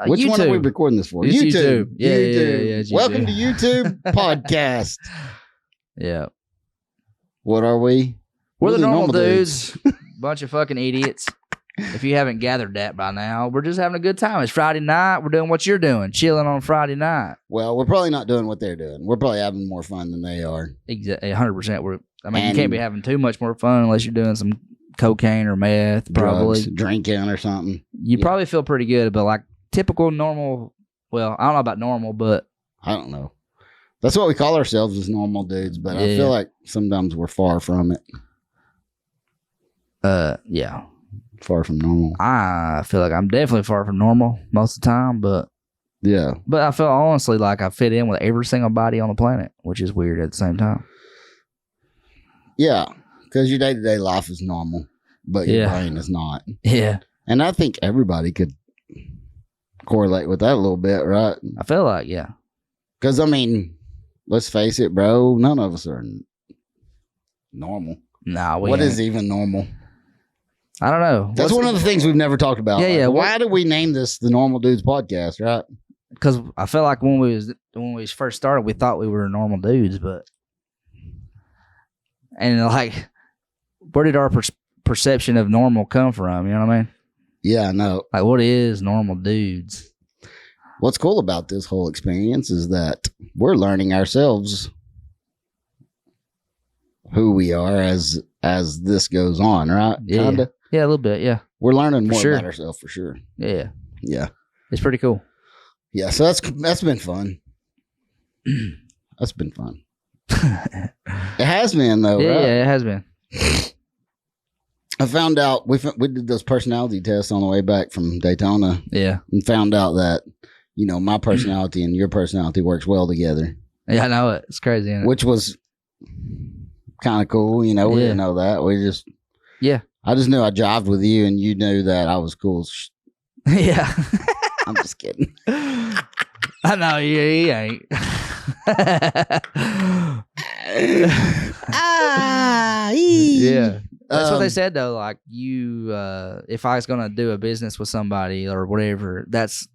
Which YouTube. one are we recording this for? It's YouTube. Yeah, it's Welcome to YouTube. YouTube podcast. Yeah. What are we? We're the normal dudes. Bunch of fucking idiots. If you haven't gathered that by now, we're just having a good time. It's Friday night. We're doing what you're doing, chilling on Friday night. Well, we're probably not doing what they're doing. We're probably having more fun than they are. Exactly, 100%. You can't be having too much more fun unless you're doing some cocaine or meth, probably. Drugs, drinking or something. You probably feel pretty good, but like typical normal, well, I don't know about normal, but I don't know. That's what we call ourselves as normal dudes, but I feel like sometimes we're far from it. Yeah. Far from normal. I feel like I'm definitely far from normal most of the time, but yeah. But I feel honestly like I fit in with every single body on the planet, which is weird at the same time. Yeah, because your day-to-day life is normal, but your brain is not. Yeah. And I think everybody could correlate with that a little bit, right? I feel like, yeah. Because, I mean, let's face it, bro, none of us are normal. Nah, what is even normal? I don't know. That's one of the things we've never talked about. Yeah, yeah. Why did we name this the Normal Dudes Podcast, right? Because I feel like when we first started, we thought we were normal dudes, and like, where did our perception of normal come from? You know what I mean? Yeah, I know. Like, what is normal dudes? What's cool about this whole experience is that we're learning ourselves who we are as this goes on, right? Yeah. Kinda. Yeah, a little bit, yeah. We're learning more about ourselves for sure. Yeah. Yeah. It's pretty cool. Yeah, so that's been fun. That's been fun. It has been, though, yeah, right? Yeah, it has been. I found out, we did those personality tests on the way back from Daytona. Yeah. And found out that, my personality and your personality works well together. Yeah, I know it. It's crazy, isn't it? Which was kind of cool, we didn't know that. We just... Yeah. I just knew I jived with you, and you knew that I was cool. Yeah. I'm just kidding. I know you ain't. Yeah. That's what they said, though. Like, you, if I was going to do a business with somebody or whatever, that's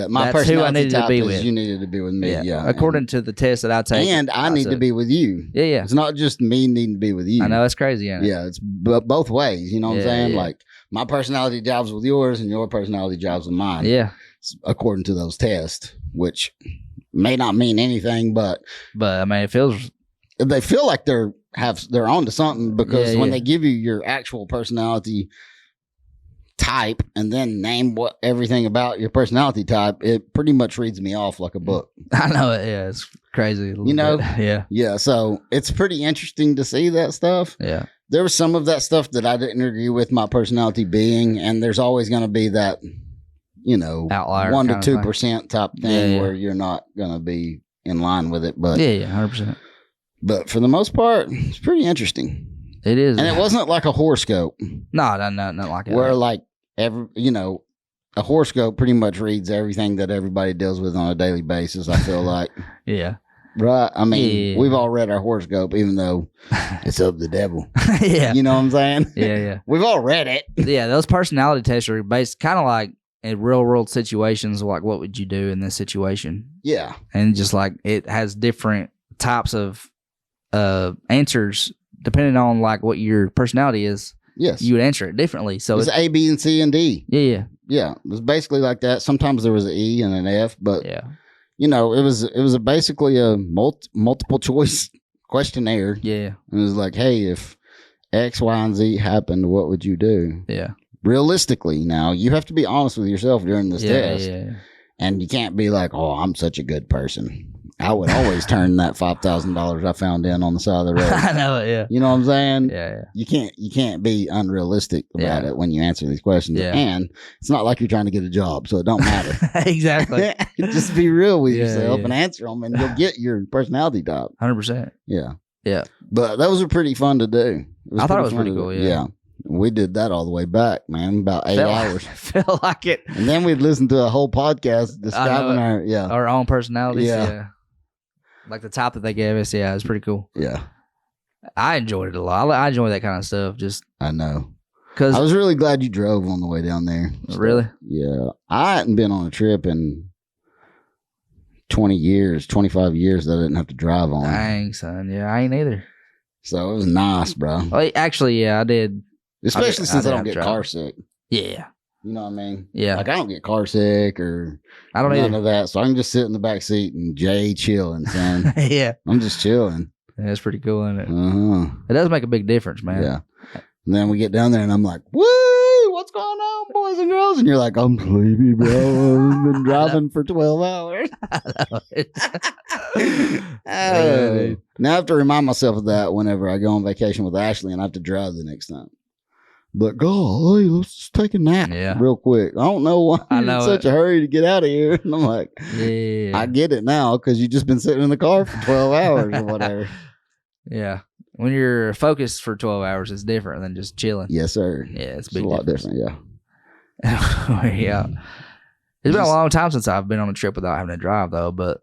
my personality who I needed to be with. You needed to be with me. Yeah. According to the test that I take. And I need to be with you. Yeah, yeah. It's not just me needing to be with you. I know, it's crazy, isn't it? Yeah, it's both ways. You know what I'm saying? Yeah. Like, my personality jives with yours and your personality jives with mine. Yeah. According to those tests, which may not mean anything, but I mean, they feel like they're on to something, because when they give you your actual personality type and then name everything about your personality type, it pretty much reads me off like a book. I know it. Yeah, it's crazy. Yeah. So it's pretty interesting to see that stuff. Yeah. There was some of that stuff that I didn't agree with my personality being, and there's always going to be that, outlier 1 to 2% type thing where you're not going to be in line with it. But 100%. But for the most part, it's pretty interesting. It is, and it wasn't like a horoscope. No, not like it. Where like a horoscope pretty much reads everything that everybody deals with on a daily basis. I feel like, yeah, right. I mean, we've all read our horoscope, even though it's of the devil. Yeah, you know what I'm saying? Yeah. We've all read it. Yeah, those personality tests are based kind of like in real world situations. Like, what would you do in this situation? Yeah, and just like it has different types of answers depending on like what your personality is. Yes, you would answer it differently. So it's A, B, and C, and D. Yeah. It was basically like that. Sometimes there was an E and an F, but it was basically a multiple choice questionnaire. Yeah, it was like, hey, if X, Y, and Z happened, what would you do? Yeah, realistically, now you have to be honest with yourself during this test. Yeah. And you can't be like, oh, I'm such a good person. I would always turn that $5,000 I found in on the side of the road. I know it, yeah. You know what I'm saying? Yeah. You can't be unrealistic about it when you answer these questions. Yeah. And it's not like you're trying to get a job, so it don't matter. Exactly. Just be real with yourself and answer them, and you'll get your personality type. 100%. Yeah. Yeah. But those are pretty fun to do. I thought it was pretty cool, Yeah. We did that all the way back, man, about 8 hours. Felt like it. And then we'd listen to a whole podcast describing our own personalities. Yeah. Like the type that they gave us. Yeah, it was pretty cool. Yeah. I enjoyed it a lot. I enjoy that kind of stuff. Just I know. Because I was really glad you drove on the way down there. Really? Yeah. I hadn't been on a trip in 20 years, 25 years that I didn't have to drive on. Dang, son. Yeah, I ain't either. So it was nice, bro. Well, actually, yeah, I did. Especially since I don't get car sick. Yeah. You know what I mean? Yeah. Like I don't get car sick or I don't none of that. So I can just sit in the back seat and chilling, son. Yeah. I'm just chilling. Yeah, it's pretty cool, isn't it? It does make a big difference, man. Yeah. And then we get down there and I'm like, woo, what's going on, boys and girls? And you're like, I'm sleepy, bro. I've been driving for 12 hours. Now I have to remind myself of that whenever I go on vacation with Ashley and I have to drive the next time. But golly, let's just take a nap real quick. I don't know why you're in such a hurry to get out of here. And I'm like, I get it now because you've just been sitting in the car for 12 hours or whatever. Yeah. When you're focused for 12 hours, it's different than just chilling. Yes, sir. Yeah, it's a lot different, yeah. Yeah. It's been a long time since I've been on a trip without having to drive, though, but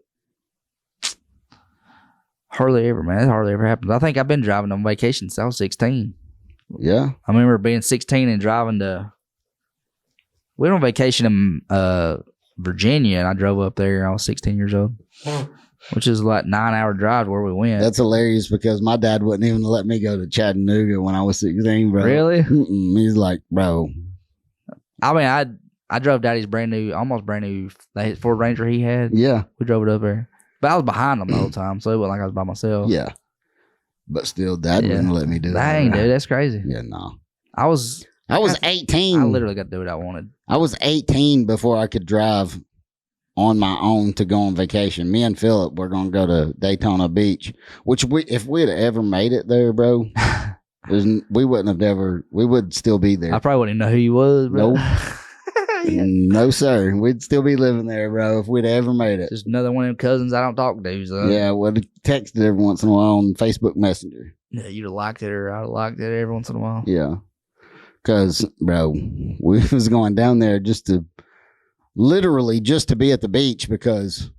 hardly ever, man. It hardly ever happens. I think I've been driving on vacation since I was 16. Yeah. I remember being 16 and driving we went on vacation in Virginia, and I drove up there. I was 16 years old, which is like 9-hour drive to where we went. That's hilarious because my dad wouldn't even let me go to Chattanooga when I was 16, bro. Really? He's like, bro. I mean, I drove Daddy's almost brand new Ford Ranger he had. Yeah. We drove it up there. But I was behind him the whole time, so it wasn't like I was by myself. Yeah. But still, Dad wouldn't let me do that. Dang, dude, that's crazy. Yeah, no. I was 18. I literally got to do what I wanted. I was 18 before I could drive on my own to go on vacation. Me and Philip were going to go to Daytona Beach, which if we had ever made it there, bro, we would still be there. I probably wouldn't even know who you was, bro. Nope. No, sir. We'd still be living there, bro, if we'd ever made it. Just another one of them cousins I don't talk to. So. Yeah, we'd texted every once in a while on Facebook Messenger. Yeah, you'd have liked it or I'd have liked it every once in a while. Yeah. Because, bro, we was going down there literally just to be at the beach because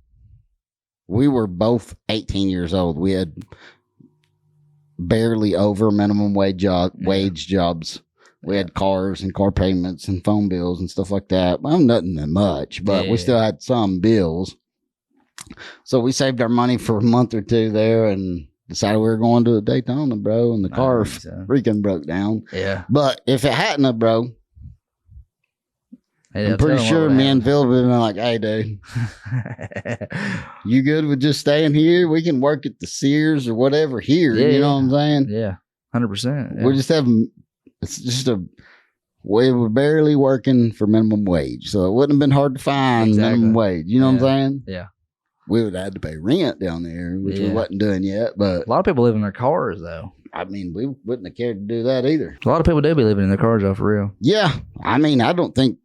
we were both 18 years old. We had barely over minimum wage jobs. We had cars and car payments and phone bills and stuff like that. Well, nothing that much, but we still had some bills. So we saved our money for a month or two there and decided we were going to Daytona, bro. And the car freaking broke down. Yeah. But if it hadn't, bro, I'm pretty sure me and Phil would have been like, hey, dude, you good with just staying here? We can work at the Sears or whatever here. You know what I'm saying? Yeah. 100%. Yeah. We're just having... It's just we were barely working for minimum wage, so it wouldn't have been hard to find minimum wage. You know what I'm saying? Yeah. We would have had to pay rent down there, which we wasn't doing yet. But a lot of people live in their cars, though. I mean, we wouldn't have cared to do that either. A lot of people do be living in their cars, though, for real. Yeah. I mean, I don't think...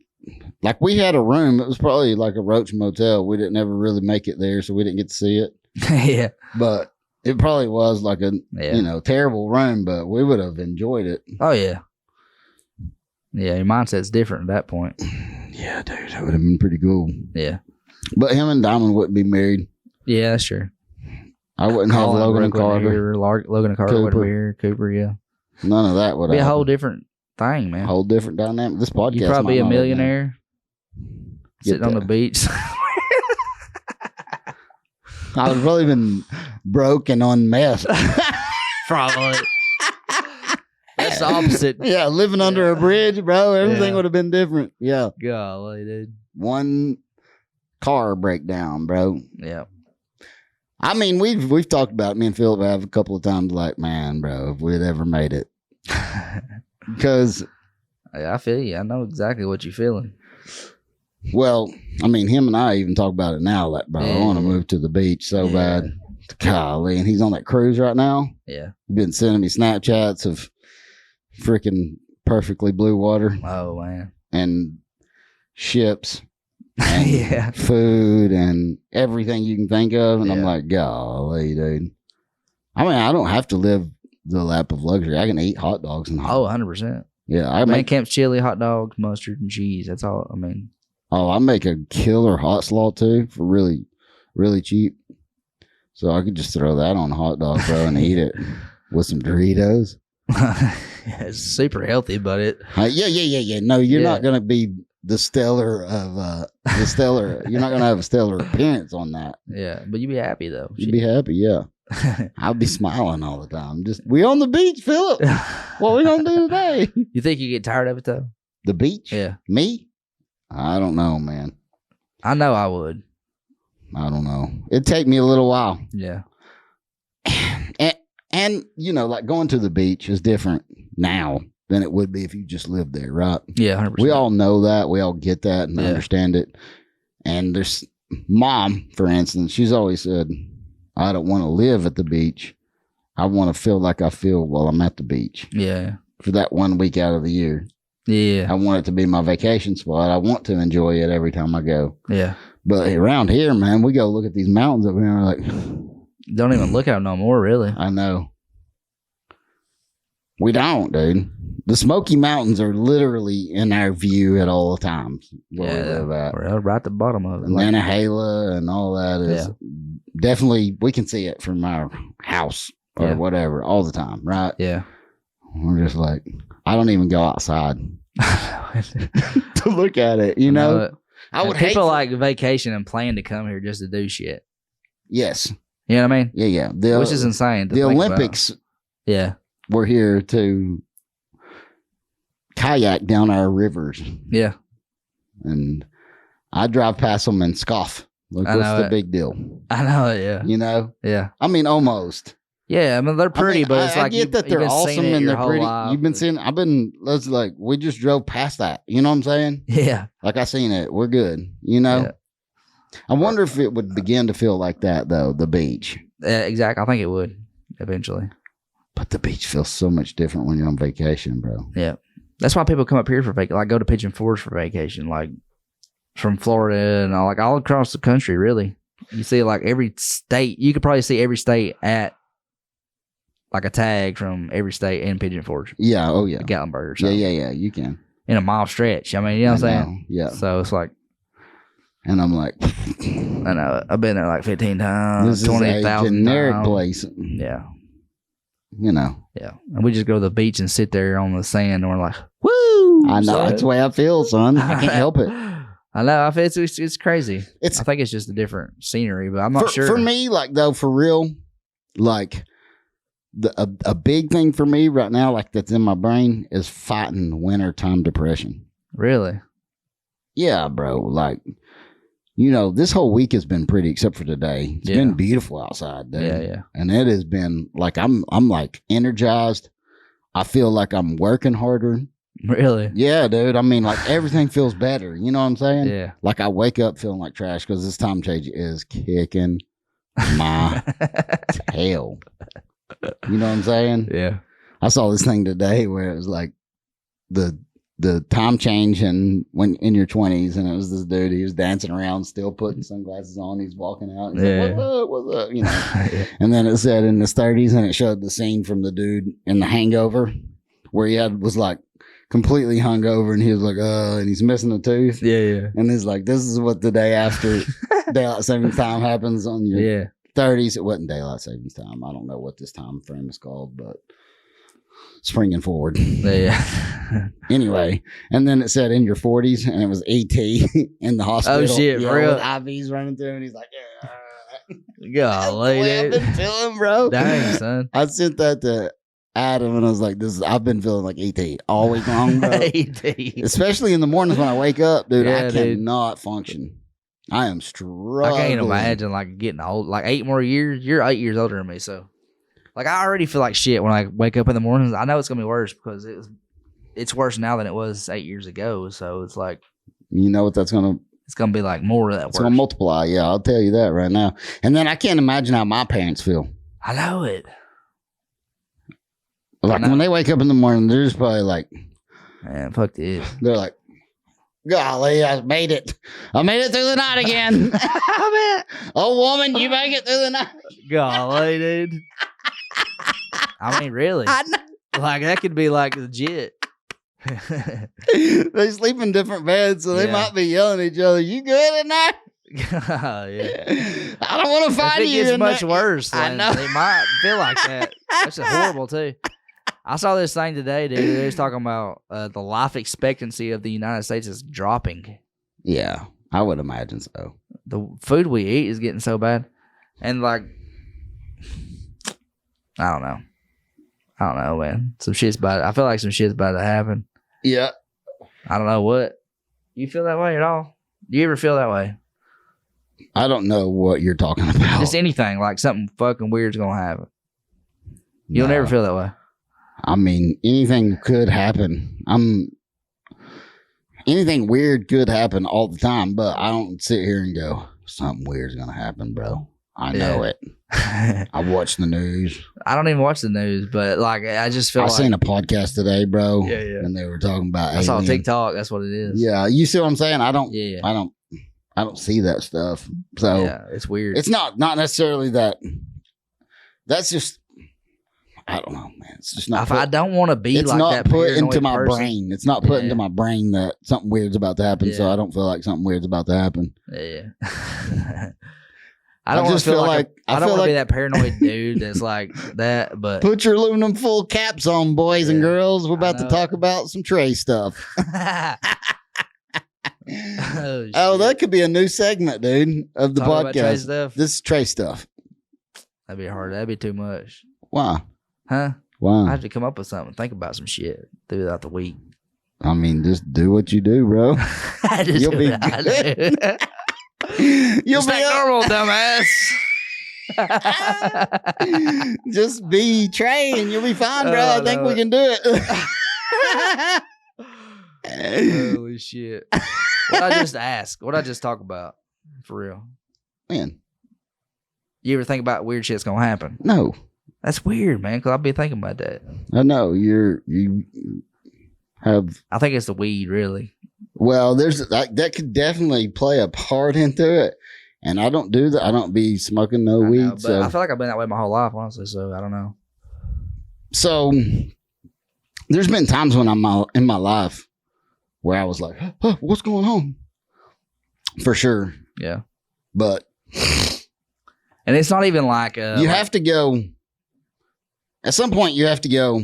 Like, we had a room. It was probably like a Roach Motel. We didn't ever really make it there, so we didn't get to see it. Yeah. But... It probably was like a terrible room, but we would have enjoyed it. Oh yeah, yeah. Your mindset's different at that point. Yeah, dude, that would have been pretty cool. Yeah, but him and Diamond wouldn't be married. Yeah, that's true. I wouldn't have Logan and Carter. Logan and Carter would be here. Cooper, yeah. None of that would be a whole different thing, man. Whole different dynamic. This podcast, you'd probably be a millionaire sitting on the beach. I would probably been broke and on meth. Probably. That's the opposite. Yeah, living under a bridge, bro. Everything would have been different. Yeah. Golly, dude. One car breakdown, bro. Yeah. I mean, we've talked about it. Me and Philip have a couple of times like, man, bro, if we'd ever made it. Because I feel you. I know exactly what you're feeling. Well, I mean, him and I even talk about it now. Like, bro, I want to move to the beach so bad. Golly, and he's on that cruise right now. Yeah. He's been sending me Snapchats of freaking perfectly blue water. Oh, man. And ships. And food and everything you can think of. And I'm like, golly, dude. I mean, I don't have to live the lap of luxury. I can eat hot dogs and 100%. Yeah. I make Camp's chili, hot dogs, mustard, and cheese. That's all. I mean. Oh, I make a killer hot slaw too for really, really cheap. So I could just throw that on a hot dog, bro, and eat it with some Doritos. Yeah, it's super healthy, but it. Yeah. No, you're not gonna be the stellar of the stellar. You're not gonna have a stellar appearance on that. Yeah, but you'd be happy though. You'd be happy, yeah. I'll be smiling all the time. Just we on the beach, Philip. What we gonna do today? You think you get tired of it though? The beach? Yeah. Me? I don't know, man. I know I would. I don't know. It'd take me a little while. Yeah. And you know, like going to the beach is different now than it would be if you just lived there, right? Yeah, 100%. We all know that. We all get that and understand it. And there's Mom, for instance, she's always said, I don't want to live at the beach. I want to feel like I feel while I'm at the beach. Yeah. For that 1 week out of the year. Yeah. I want it to be my vacation spot. I want to enjoy it every time I go. Yeah. But around here, man, we go look at these mountains up here and we're like... Don't even look at them no more, really. I know. We don't, dude. The Smoky Mountains are literally in our view at all times. Where we live at. We're right at the bottom of it. Nantahala and all that is definitely, we can see it from our house or whatever all the time, right? Yeah. We're just like, I don't even go outside to look at it, you know? I would hate people like vacation and plan to come here just to do shit. Yes. You know what I mean? Yeah. Which is insane. The Olympics were here to kayak down our rivers. Yeah. And I drive past them and scoff. Like, what's the big deal? I know it, yeah. You know? Yeah. I mean, almost. Yeah, I mean, they're pretty, but it's I like get that they're awesome and they're pretty. Life, you've been seeing, let's like, we just drove past that. You know what I'm saying? Yeah. Like, I seen it. We're good. You know? Yeah. I wonder if it would begin to feel like that, though, the beach. Exactly. I think it would eventually. But the beach feels so much different when you're on vacation, bro. Yeah. That's why people come up here for vacation, like go to Pigeon Forge for vacation, like from Florida and all across the country, really. You see like every state, you could probably see every state at like a tag from every state in Pigeon Forge. Yeah. Oh, yeah. Gatlinburg or something. Yeah. You can. In a mile stretch. I mean, you know what I'm saying? Yeah. So it's like. And I'm like. I know. I've been there like 15 times. This 20,000 is a generic place. Yeah. You know. Yeah. And we just go to the beach and sit there on the sand and we're like, woo! I know. That's the way I feel, son. I can't help it. I know. I feel it's crazy. I think it's just a different scenery, but I'm not sure. For me, like, though, for real, like, a big thing for me right now, like, that's in my brain is fighting wintertime depression. Really? Yeah, bro. Like, you know, this whole week has been pretty, except for today. It's been beautiful outside, dude. Yeah. And it has been like I'm like energized. I feel like I'm working harder. Really? Yeah, dude. I mean, like everything feels better. You know what I'm saying? Yeah. Like I wake up feeling like trash because this time change is kicking my tail. You know what I'm saying? Yeah. I saw this thing today where it was like the time change and when in your 20s, and it was this dude, he was dancing around, still putting sunglasses on, he's walking out, he's like, what's up, you know. And then it said in his 30s, and it showed the scene from the dude in The Hangover where he was like completely hungover, and he was like, and he's missing a tooth. Yeah. And he's like, this is what the day after daylight savings time happens on your 30s. It wasn't daylight savings time. I don't know what this time frame is called, but springing forward. Yeah. Anyway, and then it said in your 40s, and it was ET in the hospital. Oh shit, for real? With IVs running through, and he's like, golly, I've been feeling, bro. Dang, son. I sent that to Adam, and I was like, I've been feeling like ET all week long, bro. ET. Especially in the mornings when I wake up, dude. I cannot function. I am struggling. I can't imagine like getting old. Like 8 more years. You're 8 years older than me, so. Like, I already feel like shit when I wake up in the mornings. I know it's going to be worse because it's worse now than it was 8 years ago. So, it's like... You know what that's going to... It's going to be like more of that worse. It's going to multiply. Yeah, I'll tell you that right now. And then I can't imagine how my parents feel. I know it. Like, when they wake up in the morning, they're just probably like... Man, fuck this. They're like, golly, I made it. I made it through the night again. Oh, woman, you make it through the night. Golly, dude. I mean, really? I know. Like, that could be, like, legit. They sleep in different beds, so they might be yelling at each other, you good in there? Yeah. I don't want to fight you. It's much worse. I know. They might feel like that. That's horrible, too. I saw this thing today, dude. They was talking about the life expectancy of the United States is dropping. Yeah, I would imagine so. The food we eat is getting so bad. And, like, I don't know, man. Some shit's about. I feel like some shit's about to happen. Yeah. I don't know what. You feel that way at all? Do you ever feel that way? I don't know what you're talking about. Just anything, like something fucking weird's gonna happen. You'll never feel that way. I mean, anything could happen. Anything weird could happen all the time, but I don't sit here and go, something weird's gonna happen, bro. I know it. I watch the news. I don't even watch the news, but like I just feel. I seen a podcast today, bro. Yeah. And they were talking about. I saw TikTok. That's what it is. Yeah, you see what I'm saying? I don't see that stuff. So yeah, it's weird. It's not necessarily that. That's just. I don't know, man. It's just not. I don't want to be. It's like not that put into my person. brain. It's not put into my brain that something weird's about to happen. So I don't feel like something weird's about to happen. Yeah. I don't just feel like I don't want to be that paranoid dude that's like that. But put your aluminum foil caps on, boys and girls. We're about to talk about some Trey stuff. Oh, that could be a new segment, dude, of the podcast. Trey stuff? This is Trey stuff. That'd be hard. That'd be too much. Why? Huh? Why? I have to come up with something. Think about some shit throughout the week. I mean, just do what you do, bro. You'll be good. You'll be normal, dumbass. Just be Trey and you'll be fine, bro. I think we can do it. Holy shit. What I just ask? What I just talk about? For real. Man. You ever think about weird shit's gonna happen? No. That's weird, man, because I'll be thinking about that. I know. You have. I think it's the weed, really. Well, there's that could definitely play a part into it. And I don't do that. I don't be smoking no weed. But I feel like I've been that way my whole life, honestly. So I don't know. So there's been times when I'm in my life where I was like, oh, what's going on? For sure. Yeah. But. And it's not even like. You have to go. At some point, you have to go.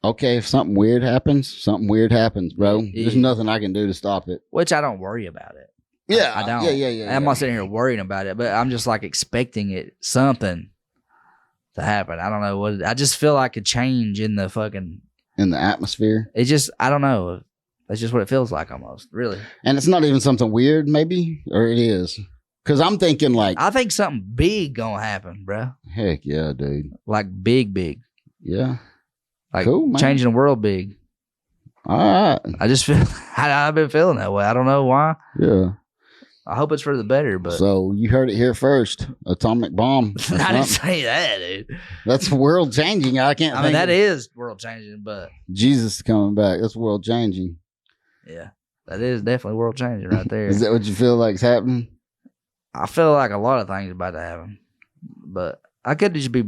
Okay, if something weird happens, bro. Yeah. There's nothing I can do to stop it. Which I don't worry about it. Yeah, I don't. Yeah. I'm not sitting here worrying about it, but I'm just like expecting something to happen. I don't know what. I just feel like a change in the atmosphere. It just, I don't know. That's just what it feels like almost, really. And it's not even something weird, maybe, or it is. Because I'm thinking I think something big gonna happen, bro. Heck yeah, dude. Like big. Yeah. Like cool, man. Changing the world big. All right. I just feel I've been feeling that way. I don't know why. Yeah. I hope it's for the better, but so you heard it here first. Atomic bomb. I didn't say that, dude. That's world changing. I mean, that is world changing, but Jesus is coming back. That's world changing. Yeah. That is definitely world changing right there. Is that what you feel like is happening? I feel like a lot of things about to happen, but I could just be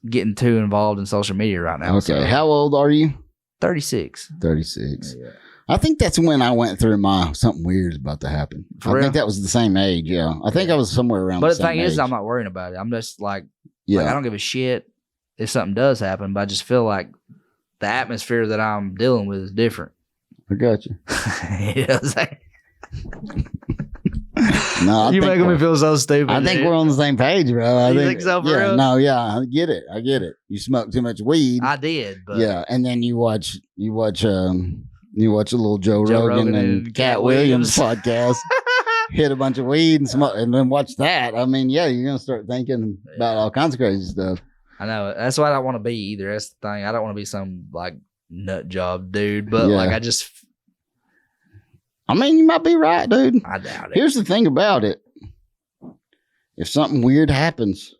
getting too involved in social media right now. Okay. So. How old are you? 36. 36. Yeah. I think that's when I went through something weird is about to happen. I think that was the same age. Yeah. I think I was somewhere around But the thing age. is, I'm not worrying about it. I'm just like I don't give a shit if something does happen, but I just feel like the atmosphere that I'm dealing with is different. I got you. You know what I'm saying? No, you're making me feel so stupid. I think we're on the same page, bro. You think so, yeah, real? No, yeah, I get it. You smoke too much weed. I did, but yeah, and then you watch a little Joe Rogan and Cat Williams podcast. Hit a bunch of weed and smoke, and then watch that. I mean, yeah, you're gonna start thinking about all kinds of crazy stuff. I know. That's what I don't want to be either. That's the thing. I don't want to be some like nut job dude, but like I mean, you might be right, dude. I doubt it. Here's the thing about it. If something weird happens,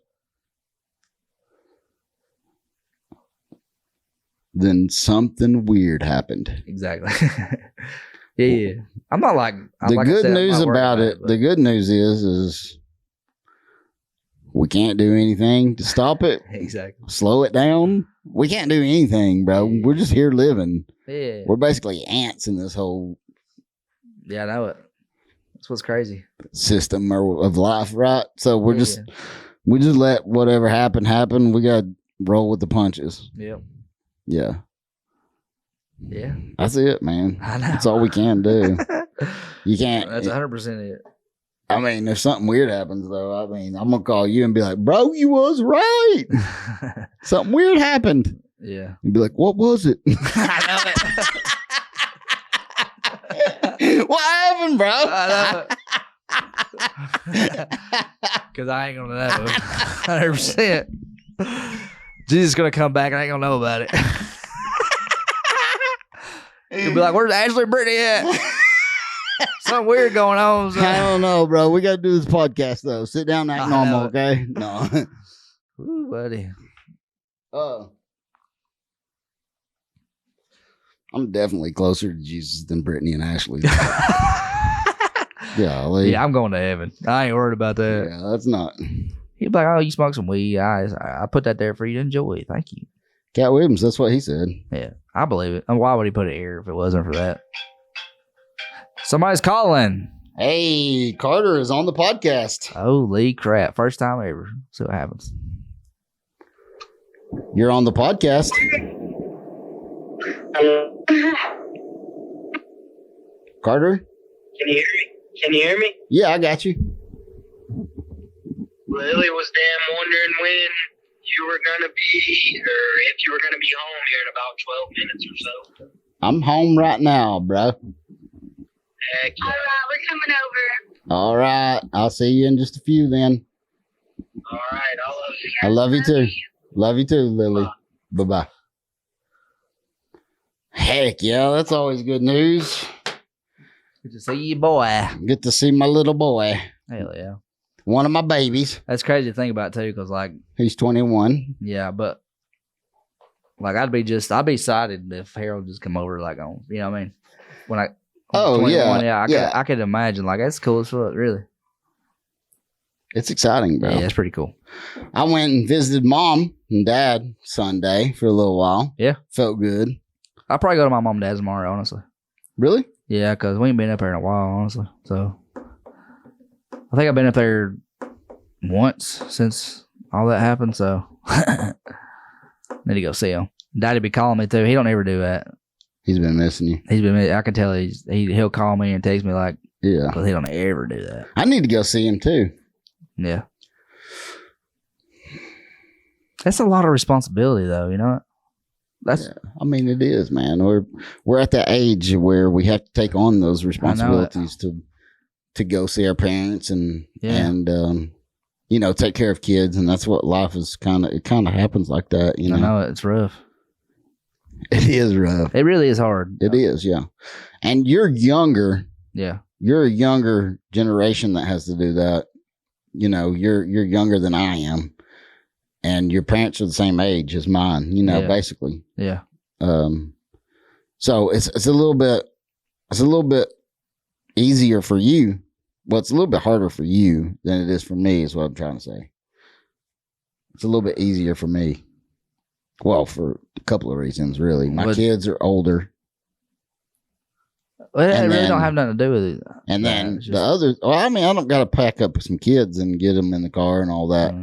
then something weird happened. Exactly. Yeah. I'm not like... The good news about it, the good news is we can't do anything to stop it. Exactly. Slow it down. We can't do anything, bro. We're just here living. Yeah. We're basically ants in this whole... Yeah, I know it. That's what's crazy. System of life, right? So we just let whatever happen. We got roll with the punches. Yep. Yeah. Yeah. That's it, man. I know. That's all we can do. You can't. That's 100% it. I mean, if something weird happens, though, I mean, I'm going to call you and be like, bro, you was right. Something weird happened. Yeah. You'd be like, what was it? I know it. What happened, bro? I know it. Because I ain't going to know. 100%. Jesus is going to come back and I ain't going to know about it. He'll be like, where's Ashley and Brittany at? Something weird going on. So. I don't know, bro. We got to do this podcast, though. Sit down and act normal, okay? No. Ooh, buddy. I'm definitely closer to Jesus than Brittany and Ashley. Yeah, I'm going to heaven. I ain't worried about that. Yeah, that's not. He'd be like, oh, you smoke some weed. I put that there for you to enjoy. Thank you. Cat Williams, that's what he said. Yeah, I believe it. And why would he put it here if it wasn't for that? Somebody's calling. Hey, Carter is on the podcast. Holy crap. First time ever. See what happens. You're on the podcast. Carter? Can you hear me? Can you hear me? Yeah, I got you. Lily was damn wondering when you were going to be, or if you were going to be home here in about 12 minutes or so. I'm home right now, bro. Heck yeah. All right, we're coming over. All right. I'll see you in just a few then. All right, I love you. I love you too. Love you too, Lily. Bye-bye. Heck yeah, that's always good news. Good to see you, boy. Get to see my little boy. Hell yeah. One of my babies. That's crazy to think about too, because like he's 21. Yeah, but like I'd be excited if Harold just come over like on, you know what I mean? When I I could imagine like that's cool as fuck, really. It's exciting, bro. Yeah, it's pretty cool. I went and visited mom and dad Sunday for a little while. Yeah, felt good. I'll probably go to my mom and dad's tomorrow, honestly. Really? Yeah, because we ain't been up there in a while, honestly. So I think I've been up there once since all that happened. So need to go see him. Daddy be calling me too. He don't ever do that. He's been missing you. I can tell he'll call me and text me like, yeah, but he don't ever do that. I need to go see him too. Yeah, that's a lot of responsibility, though. You know, I mean, it is, man. We're at that age where we have to take on those responsibilities to go see our parents and you know, take care of kids, and that's what life is it kind of happens like that. You know, I know it's rough. It is rough. It really is hard. It is, yeah. And you're younger. Yeah, you're a younger generation that has to do that. You know, you're younger than I am, and your parents are the same age as mine. You know, basically. Yeah. So it's a little bit easier for you. Well, it's a little bit harder for you than it is for me. Is what I'm trying to say. It's a little bit easier for me. Well, for a couple of reasons, really. My kids are older. Well, it really don't have nothing to do with it. And then the others, I don't got to pack up some kids and get them in the car and all that.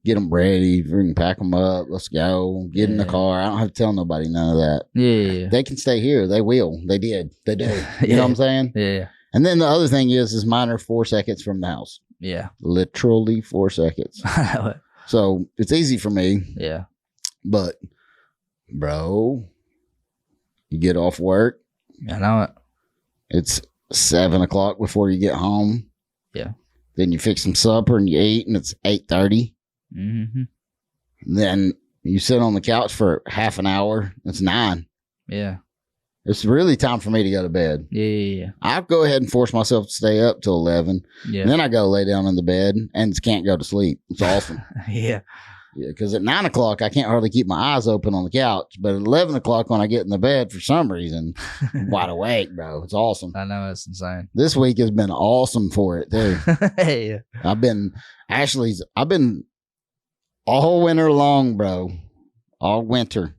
Get them ready. We can pack them up. Let's go. Get in the car. I don't have to tell nobody none of that. Yeah. They can stay here. They will. They did. They do. You know what I'm saying? Yeah. And then the other thing is mine are 4 seconds from the house. Yeah. Literally 4 seconds. So it's easy for me. Yeah. But, bro, you get off work. I know it. It's 7 o'clock before you get home. Yeah. Then you fix some supper and you eat, and it's 8:30. Mm-hmm. Then you sit on the couch for half an hour. It's 9. Yeah. It's really time for me to go to bed. Yeah. I'll go ahead and force myself to stay up till 11. Yeah. And then I go lay down in the bed and can't go to sleep. It's awesome. Yeah. Yeah, because at 9 o'clock, I can't hardly keep my eyes open on the couch. But at 11 o'clock, when I get in the bed, for some reason, I'm wide awake, bro. It's awesome. I know, it's insane. This week has been awesome for it, too. Yeah. I've been all winter long, bro. All winter.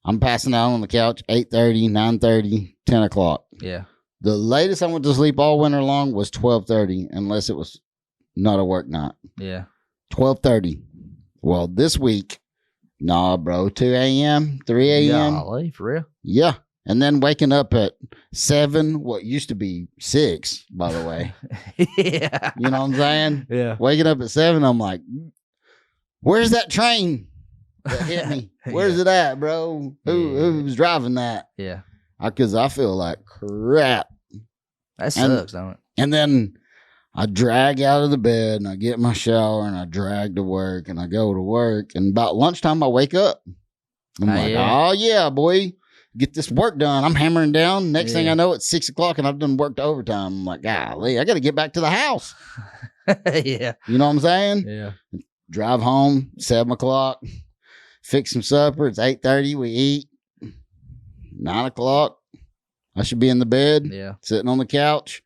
I'm passing out on the couch 8:30, 9:30, 10 o'clock. Yeah. The latest I went to sleep all winter long was 12:30, unless it was not a work night. Yeah. 12:30. Well, this week Nah, bro. 2 a.m., 3 a.m. Golly, for real? Yeah. And then waking up at 7, what used to be 6, by the way. Yeah. You know what I'm saying? Yeah. Waking up at 7, I'm like, where's that train that hit me? Where's it at, bro? Who was driving that? Yeah. Because I feel like crap. That sucks, don't it? And then I drag out of the bed and I get my shower and I drag to work and I go to work. And about lunchtime, I wake up. I'm like, oh, yeah, boy. Get this work done. I'm hammering down. Next thing I know, it's 6 o'clock and I've done worked overtime. I'm like, golly, I got to get back to the house. Yeah. You know what I'm saying? Yeah. Drive home, 7 o'clock, fix some supper. It's 8:30. We eat. 9 o'clock. I should be in the bed. Yeah. Sitting on the couch.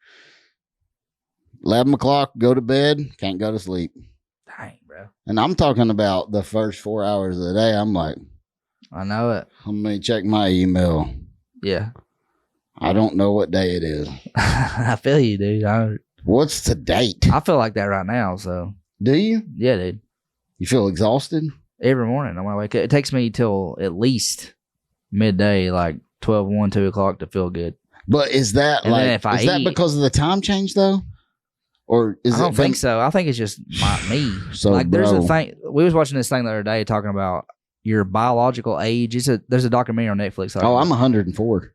11 o'clock, go to bed. Can't go to sleep. Dang, bro. And I'm talking about the first 4 hours of the day. I'm like, I know it. I'm going to check my email. Yeah. I don't know what day it is. I feel you, dude. What's the date? I feel like that right now, so. Do you? Yeah, dude. You feel exhausted? Every morning when I wake up. It takes me till at least midday, like 12, 1, 2 o'clock to feel good. But is that And like, then if I is that eat- because of the time change though? Or is I don't think so. I think it's just me. So, like, there's bro. a thing. We was watching this thing the other day talking about your biological age. There's a documentary on Netflix. Oh, I'm 104.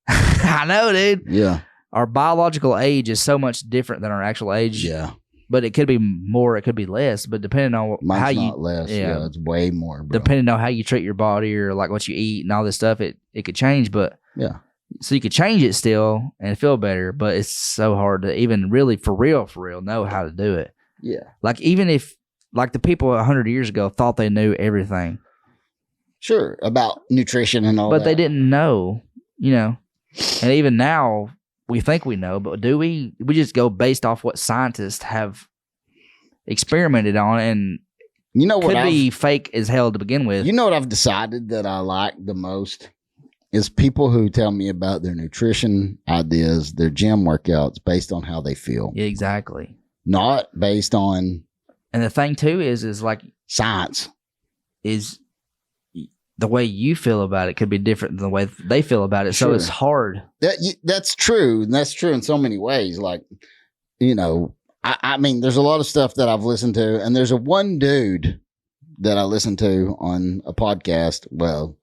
I know, dude. Yeah. Our biological age is so much different than our actual age. Yeah. But it could be more, it could be less. But depending on Mine's how not you, less. Yeah. It's way more, bro. depending on how you treat your body or like what you eat and all this stuff, it could change. But Yeah. so you could change it still and feel better. But it's so hard to even really for real know how to do it. Yeah. Like even if like the people 100 years ago thought they knew everything, Sure. About nutrition and all but that. they didn't know, you know. And even now we think we know, but do we? We just go based off what scientists have experimented on, and You know what? could be fake as hell to begin with. You know what I've decided that I like the most is people who tell me about their nutrition ideas, their gym workouts based on how they feel, Yeah, exactly. not based on And the thing too is like science. is the way you feel about it could be different than the way they feel about it. So Sure. it's hard. That's true. And that's true in so many ways. Like, you know, I mean, there's a lot of stuff that I've listened to, and there's one dude that I listened to on a podcast. Well,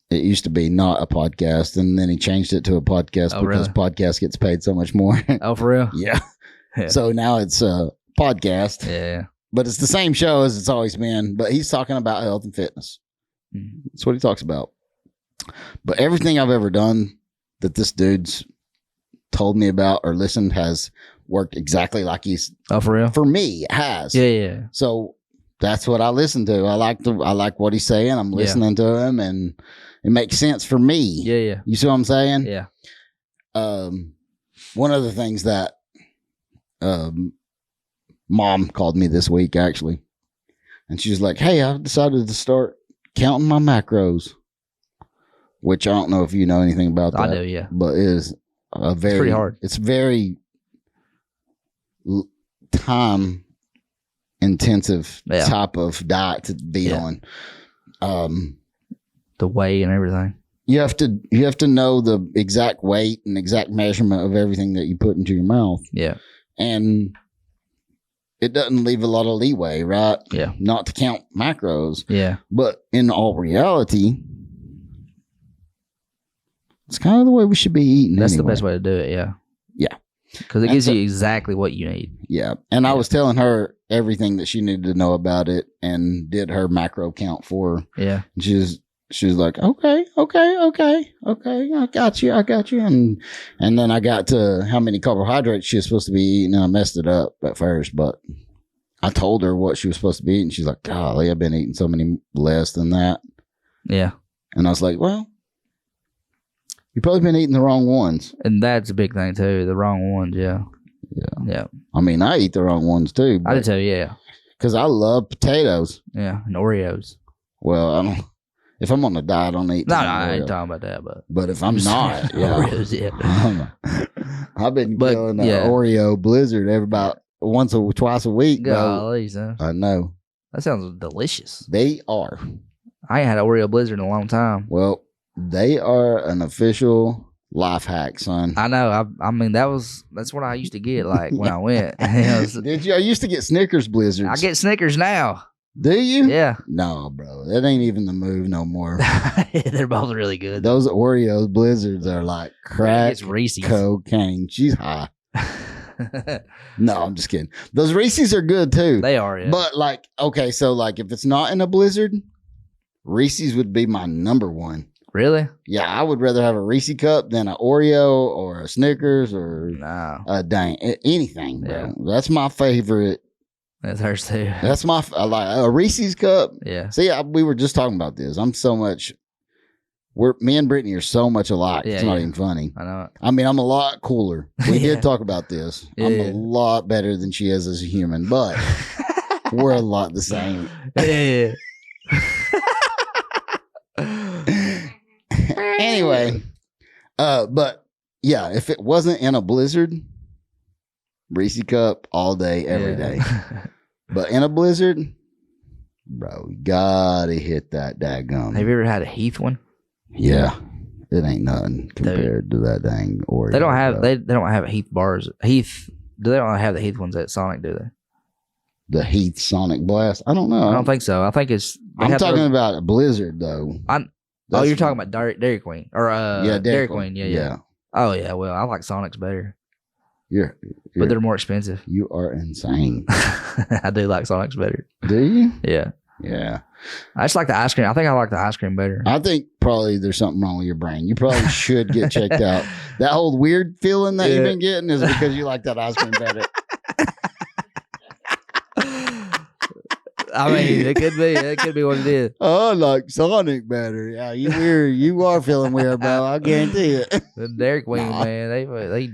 it used to be not a podcast, and then he changed it to a podcast Oh, because really? podcast gets paid so much more. Oh, for real? Yeah. Yeah. So now it's a podcast, Yeah. but it's the same show as it's always been. But he's talking about health and fitness. Mhm. That's what he talks about. But everything I've ever done that this dude's told me about or listened has worked exactly like he's, Oh, for real? for me, it has. Yeah, yeah. So that's what I listen to. I like what he's saying. I'm listening to him, and it makes sense for me. Yeah, yeah. You see what I'm saying? Yeah. One of the things that mom called me this week, actually, and she was like, "Hey, I've decided to start counting my macros," which I don't know if you know anything about that. I do, yeah. But it is a very pretty hard. It's very time intensive Yeah. type of diet to be Yeah. on. The way and everything. You have to know the exact weight and exact measurement of everything that you put into your mouth, Yeah. and it doesn't leave a lot of leeway, right? Yeah. Not to count macros, Yeah. but in all reality, it's kind of the way we should be eating. That's anyway. the best way to do it, yeah. Yeah. Because it And gives so- you exactly what you need. Yeah. And I Yeah. was telling her everything that she needed to know about it and did her macro count for her. Yeah. And she was like, okay, I got you. And then I got to how many carbohydrates she was supposed to be eating, and I messed it up at first, but I told her what she was supposed to be eating. She's like, golly, I've been eating so many less than that. Yeah. And I was like, well, you've probably been eating the wrong ones. And that's a big thing too. The wrong ones, yeah. Yeah. Yeah. I mean, I eat the wrong ones too. I did too, yeah. Because I love potatoes. Yeah. And Oreos. Well, I don't. If I'm on a diet, I don't eat. No, too I many ain't Oreos. talking about that, but But if I'm not, yeah. Oreos, yeah. I've been But, killing an yeah. Oreo Blizzard every about twice a week, bro. Golly, son. I know. That sounds delicious. They are. I ain't had an Oreo Blizzard in a long time. Well, they are an official life hack, son. I know. I mean, that's what I used to get like when I went. Did you? I used to get Snickers Blizzards. I get Snickers now. Do you? Yeah. No, bro. That ain't even the move no more. They're both really good. Those Oreos Blizzards are like crack It's Reese's. cocaine. She's high. No, I'm just kidding. Those Reese's are good too. They are, yeah. But like, okay, so like if it's not in a Blizzard, Reese's would be my number one. Really? Yeah, I would rather have a Reese cup than an Oreo or a Snickers or No. anything, bro. Yeah. That's my favorite. That's hers too. That's my I like a Reese's cup. Yeah. See, we were just talking about this. Me and Brittany are so much alike. Yeah, it's not yeah. even funny. I know it. I mean, I'm a lot cooler. We Yeah. did talk about this. Yeah, I'm yeah. a lot better than she is as a human, but we're a lot the same. Yeah. Anyway, but yeah, if it wasn't in a Blizzard, Reese cup all day, every day. But in a Blizzard, bro, you gotta hit that daggum. Have you ever had a Heath one? Yeah, it ain't nothing compared to that dang Oreo. They don't have bro. they don't have Heath bars. Heath. They don't have the Heath ones at Sonic, do they? The Heath Sonic Blast. I don't know. I don't think so. I think it's. I'm talking about a Blizzard though. You're talking about Dairy Queen or yeah, Dairy Queen. Yeah. Oh yeah. Well, I like Sonic's better, but they're more expensive. You are insane. I do like Sonic's better. Do you? Yeah. Yeah. I just like the ice cream. I think I like the ice cream better. I think probably there's something wrong with your brain. You probably should get checked out. That whole weird feeling that you've been getting is because you like that ice cream better. I mean, it could be. It could be what it is. I like Sonic better. Yeah, you weird. You are feeling weird, bro. I guarantee it. The Dairy Queen, man, they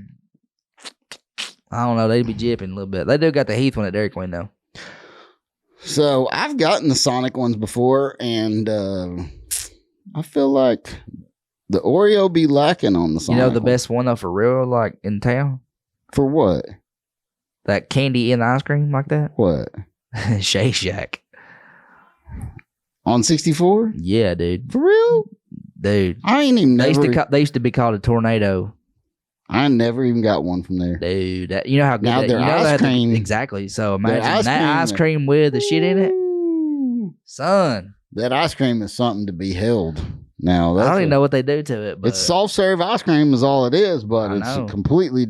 I don't know, they'd be jipping a little bit. They do got the Heath one at Dairy Queen though. So I've gotten the Sonic ones before, and I feel like the Oreo be lacking on the Sonic. You know the one. best one though for real, like in town? For what? That candy in the ice cream like that? What? Shake Shack. On 64? Yeah, dude. For real? Dude. I ain't even They never. used to be called a tornado. I never even got one from there. Dude, you know how good Now that, their you know ice that cream- exactly. So imagine ice that cream- ice cream with the shit in it. Ooh. Son. That ice cream is something to be held. Now I don't even know what they do to it, but It's soft serve ice cream is all it is, but I it's know. completely.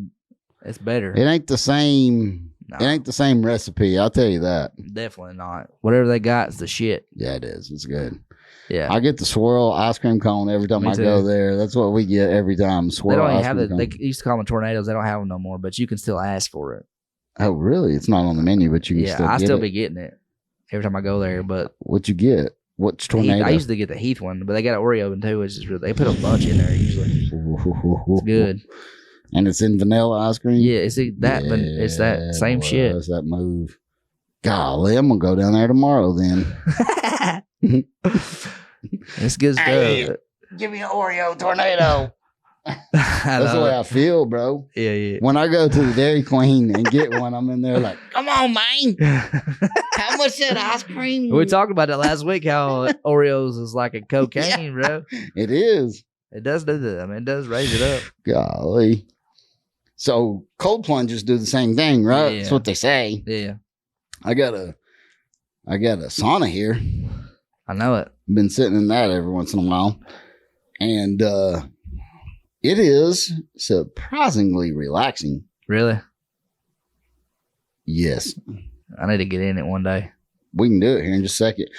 it's better. It ain't the same. No, It ain't the same recipe. I'll tell you that. definitely not. Whatever they got is the shit. Yeah, it is. It's good. Yeah. I get the swirl ice cream cone every time Me I too. go there. That's what we get every time. They Swirl don't even ice have cream the. cone. They used to call them tornadoes. They don't have them no more, but you can still ask for it. Oh, really? It's not on the menu, but you can Yeah, still I get still it. be getting it every time I go there. But What you get? What's tornado? I used to get the Heath one, but they got an Oreo one too, which is really. They put a bunch in there usually. It's good. And it's in vanilla ice cream? Yeah, it's that, but it's that same boy, shit. That's that move. Golly, I'm going to go down there tomorrow then. It's good stuff. Hey. Give me an Oreo tornado. That's the way I feel, bro. Yeah, When I go to the Dairy Queen and get one, I'm in there like, come on, man. yeah. How much that ice cream? We talked about that last week. How Oreos is like a cocaine, bro. It is. It does do that. I mean, it does raise it up. Golly. So cold plungers do the same thing, right? Yeah. That's what they say. Yeah, I got a sauna here. I know it. Been sitting in that every once in a while. And it is surprisingly relaxing. Really, Yes. I need to get in it one day. We can do it here in just a second.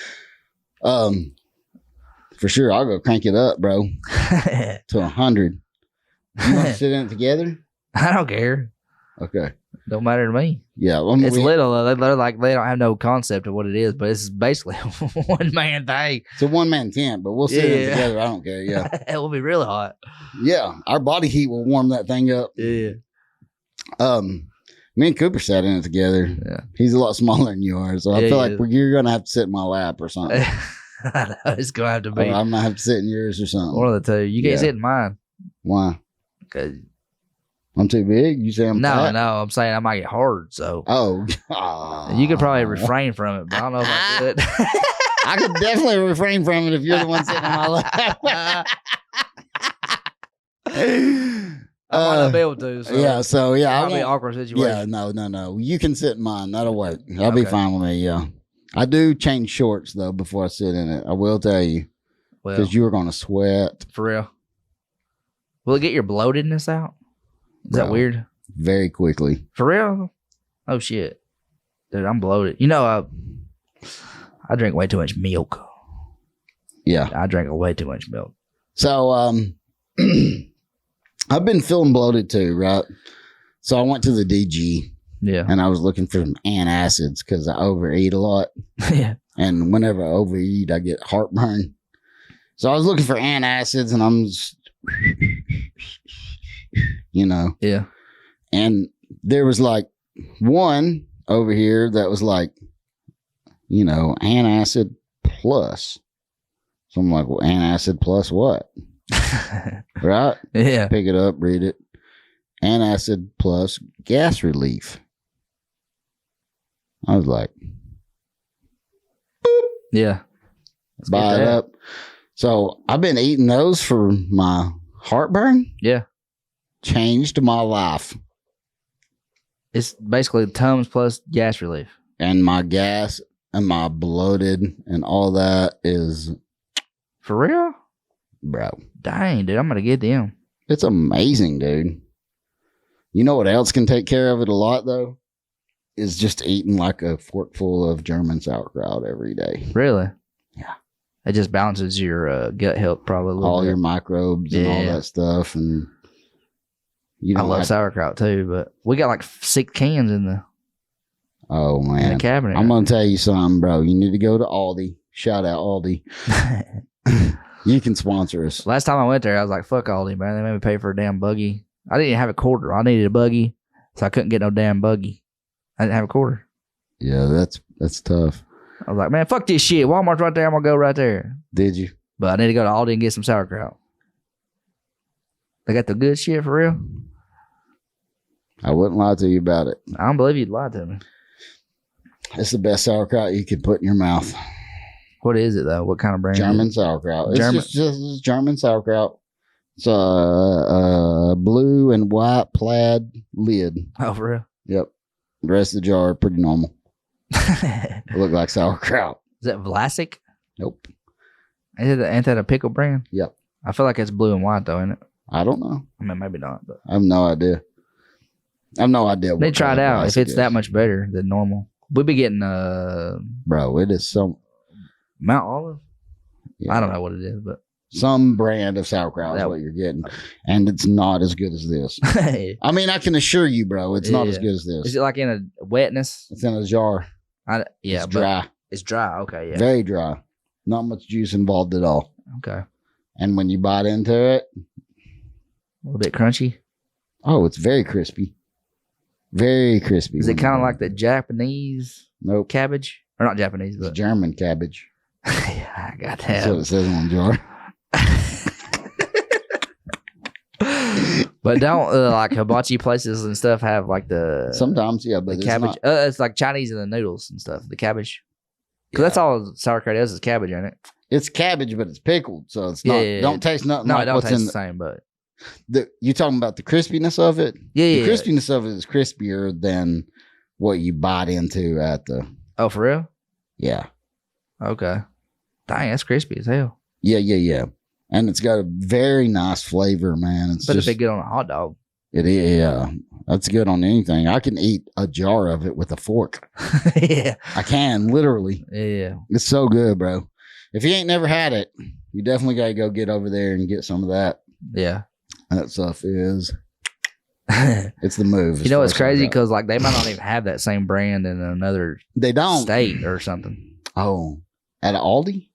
For sure, I'll go crank it up, bro, to 100. You want to sit in it together? I don't care. Okay. Don't matter to me. Yeah. It's little. They're like they don't have no concept of what it is, but it's basically a one man thing. It's a one-man tent, but we'll sit in it Yeah. together. I don't care. Yeah. It will be really hot. Yeah. Our body heat will warm that thing up. Yeah. Me and Cooper sat in it together. Yeah. He's a lot smaller than you are, so I Yeah, feel he like is. you're gonna have to sit in my lap or something. I know, it's gonna have to Or be I'm gonna have to sit in yours or something. one of the two. You can't Yeah. sit in mine Why? because I'm too big? You say I'm fat? No, I'm saying I might get hard, so. Oh. You could probably refrain from it, but I don't know if I do it. I could definitely refrain from it if you're the one sitting on my lap. I might not be able to. So yeah. I'll be an awkward situation. Yeah, no. You can sit in mine. That'll work. That'll be fine with me, yeah. I do change shorts, though, before I sit in it. I will tell you. Because you are going to sweat. For real. Will it get your bloatedness out? Is that weird? Very quickly. For real? Oh, shit. Dude, I'm bloated. You know, I drink way too much milk. Yeah. I drink way too much milk. So, I've been feeling bloated too, right? So I went to the DG. Yeah. And I was looking for some antacids because I overeat a lot. Yeah. And whenever I overeat, I get heartburn. So I was looking for antacids and I'm just, Yeah. And there was like one over here that was like, antacid plus. So I'm like, well, antacid plus what? Right? Yeah. Pick it up, read it. Antacid plus gas relief. I was like, boop. Yeah. Let's buy it up. So I've been eating those for my heartburn. Yeah. Changed my life. It's basically Tums plus gas relief. And my gas and my bloated and all that is. For real? Bro. Dang, dude. I'm going to get them. It's amazing, dude. You know what else can take care of it a lot, though? Is just eating like a forkful of German sauerkraut every day. Really? Yeah. It just balances your gut health probably a little all bit. your microbes and all that stuff. And I love sauerkraut too, but we got like 6 cans in the cabinet. I'm going to tell you something, bro. You need to go to Aldi. Shout out Aldi. You can sponsor us. Last time I went there, I was like, fuck Aldi, man. They made me pay for a damn buggy. I didn't even have a quarter. I needed a buggy, so I couldn't get no damn buggy. I didn't have a quarter. Yeah, that's tough. I was like, man, fuck this shit. Walmart's right there. I'm going to go right there. Did you? But I need to go to Aldi and get some sauerkraut. They got the good shit for real. I wouldn't lie to you about it. I don't believe you'd lie to me. It's the best sauerkraut you can put in your mouth. What is it, though? What kind of brand? German sauerkraut. It's just German sauerkraut. It's a blue and white plaid lid. Oh, for real? Yep. The rest of the jar, pretty normal. It look like sauerkraut. Is that Vlasic? Nope. Ain't that a pickle brand? Yep. I feel like it's blue and white, though, ain't it? I don't know. I mean, maybe not. But I have no idea. They try it out if it's that much better than normal. We'll be getting bro, it is some Mount Olive. Yeah. I don't know what it is, but some brand of sauerkraut is what you're getting, and it's not as good as this. I mean, I can assure you, bro, it's not as good as this. Is it like in a wetness? It's in a jar. It's dry. It's dry. Okay, yeah, very dry. Not much juice involved at all. Okay. And when you bite into it, a little bit crunchy. Oh, it's very crispy. Very crispy. Is it kind of like the Japanese cabbage? Or not Japanese, but it's German cabbage. Yeah, I got that. That's what it says on the jar. But don't like hibachi places and stuff have like the sometimes, yeah, but the cabbage. It's like Chinese and the noodles and stuff. The cabbage, because that's all sauerkraut is cabbage, ain't it? It's cabbage, but it's pickled, so it's not. Don't taste nothing. No, like it don't what's taste in the same. But you talking about the crispiness of it? Yeah, the crispiness of it is crispier than what you bite into at the. Oh, for real? Yeah. Okay. Dang, that's crispy as hell. Yeah. And it's got a very nice flavor, man. It's but it'd be good on a hot dog. It is, yeah. That's good on anything. I can eat a jar of it with a fork. Yeah. I can, literally. Yeah. It's so good, bro. If you ain't never had it, you definitely got to go get over there and get some of that. Yeah. That stuff is, it's the move. You know, it's crazy because like they might not even have that same brand in another state or something. Oh, at Aldi?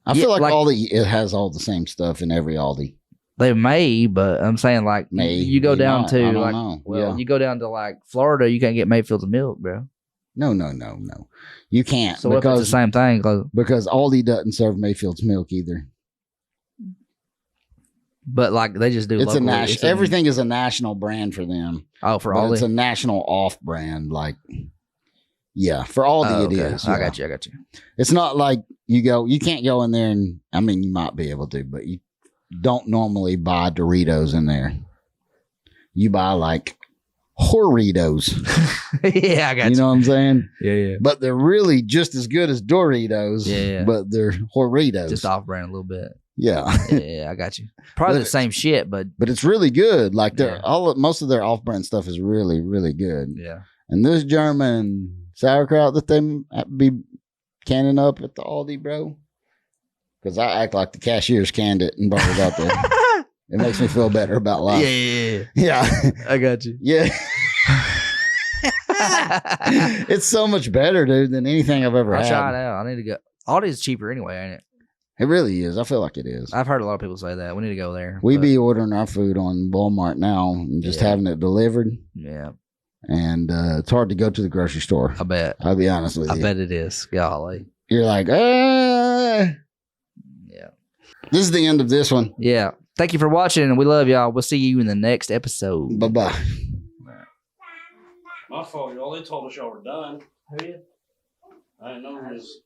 I feel like Aldi, it has all the same stuff in every Aldi. They may, but I'm saying like you go down to you go down to like Florida, you can't get Mayfield's milk, bro. No. You can't. So if it's the same thing? Because Aldi doesn't serve Mayfield's milk either. But like they just do. It's locally. a national. Everything is a national brand for them. Oh, for But Aldi. it's a national off brand. Like, yeah, for Aldi it is. I yeah. got you. It's not like you can't go in there and, I mean, you might be able to, but you don't normally buy Doritos in there. You buy like Horritos. Yeah, I got you. You know what I'm saying? Yeah. But they're really just as good as Doritos. Yeah. But they're Horritos. Just off brand a little bit. Yeah. Yeah, I got you. Probably But the same shit, but it's really good. Like Yeah. most of their off brand stuff is really, really good. yeah. And this German sauerkraut that they be canning up at the Aldi, bro. Because I act like the cashiers canned it and brought it out there. It makes me feel better about life. Yeah. Yeah. I got you. Yeah. It's so much better, dude, than anything I've ever I'll had. try it out. I need to go. Aldi's cheaper anyway, ain't it? It really is. I feel like it is. I've heard a lot of people say that. We need to go there. We but- be ordering our food on Walmart now and just Yeah. having it delivered. Yeah, And it's hard to go to the grocery store. I bet. I'll be honest with I you. bet it is. Golly. You're like, Yeah. this is the end of this one. Yeah. Thank you for watching, and we love y'all. We'll see you in the next episode. Bye-bye. My fault, y'all. They told us y'all were done. Who did? I didn't know it was